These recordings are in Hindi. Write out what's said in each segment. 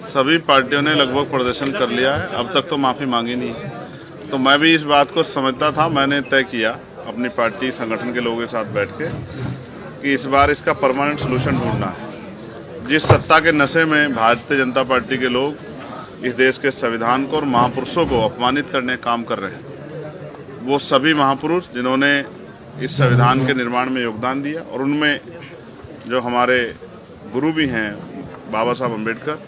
सभी पार्टियों ने लगभग प्रदर्शन कर लिया है, अब तक तो माफ़ी मांगी नहीं है। तो मैं भी इस बात को समझता था, मैंने तय किया अपनी पार्टी संगठन के लोगों के साथ बैठ के कि इस बार इसका परमानेंट सोल्यूशन ढूंढना है। जिस सत्ता के नशे में भारतीय जनता पार्टी के लोग इस देश के संविधान को और महापुरुषों को अपमानित करने का काम कर रहे हैं, वो सभी महापुरुष जिन्होंने इस संविधान के निर्माण में योगदान दिया और उनमें जो हमारे गुरु भी हैं बाबा साहब अम्बेडकर,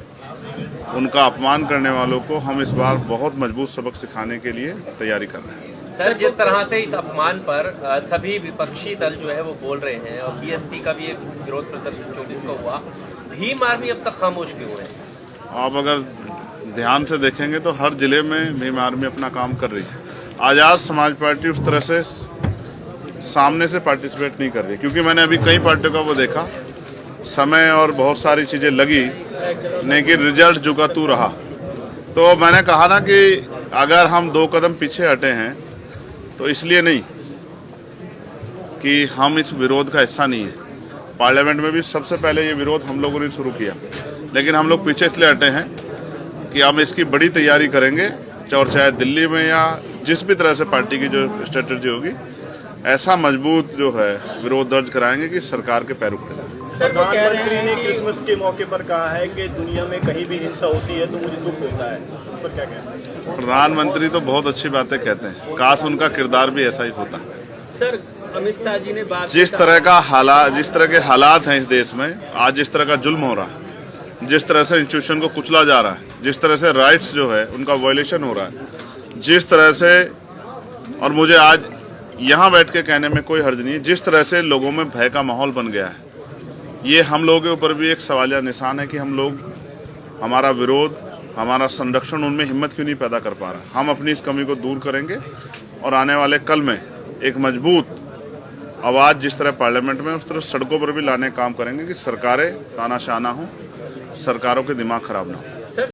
उनका अपमान करने वालों को हम इस बार बहुत मजबूत सबक सिखाने के लिए तैयारी कर रहे हैं। सर, जिस तरह से इस अपमान पर सभी विपक्षी दल जो है वो बोल रहे हैं और बीएसपी का भी एक विरोध प्रदर्शन 24 को हुआ, भीम आर्मी अब तक खामोश क्यों है? आप अगर ध्यान से देखेंगे तो हर जिले में भीम आर्मी अपना काम कर रही है। आज़ाद समाज पार्टी उस तरह से सामने से पार्टिसिपेट नहीं कर रही, क्योंकि मैंने अभी कई पार्टियों का वो देखा, समय और बहुत सारी चीज़ें लगी लेकिन रिजल्ट जुगा तू रहा। तो मैंने कहा ना कि अगर हम 2 कदम पीछे हटे हैं तो इसलिए नहीं कि हम इस विरोध का हिस्सा नहीं है। पार्लियामेंट में भी सबसे पहले ये विरोध हम लोगों ने शुरू किया, लेकिन हम लोग पीछे इसलिए हटे हैं कि हम इसकी बड़ी तैयारी करेंगे, और चाहे दिल्ली में या जिस भी तरह से पार्टी की जो स्ट्रेटजी होगी, ऐसा मजबूत जो है विरोध दर्ज कराएंगे कि सरकार के पैर उठे। प्रधानमंत्री ने क्रिसमस के मौके पर कहा है कि दुनिया में कहीं भी हिंसा होती है तो मुझे दुख होता है, इस पर क्या कहना है? प्रधानमंत्री तो बहुत अच्छी बातें कहते हैं, काश उनका किरदार भी ऐसा ही होता। सर, अमित शाह जी ने जिस तरह के हालात हैं इस देश में आज, जिस तरह का जुल्म हो रहा है, जिस तरह से इंस्टीट्यूशन को कुचला जा रहा है, जिस तरह से राइट्स जो है उनका वायलेशन हो रहा है, जिस तरह से, और मुझे आज यहाँ बैठ के कहने में कोई हर्ज नहीं है, जिस तरह से लोगों में भय का माहौल बन गया है, ये हम लोगों के ऊपर भी एक सवालिया निशान है कि हम लोग, हमारा विरोध, हमारा संरक्षण उनमें हिम्मत क्यों नहीं पैदा कर पा रहा। हम अपनी इस कमी को दूर करेंगे और आने वाले कल में एक मजबूत आवाज़ जिस तरह पार्लियामेंट में, उस तरह सड़कों पर भी लाने का काम करेंगे कि सरकारें तानाशाह ना हो, सरकारों के दिमाग खराब ना हो।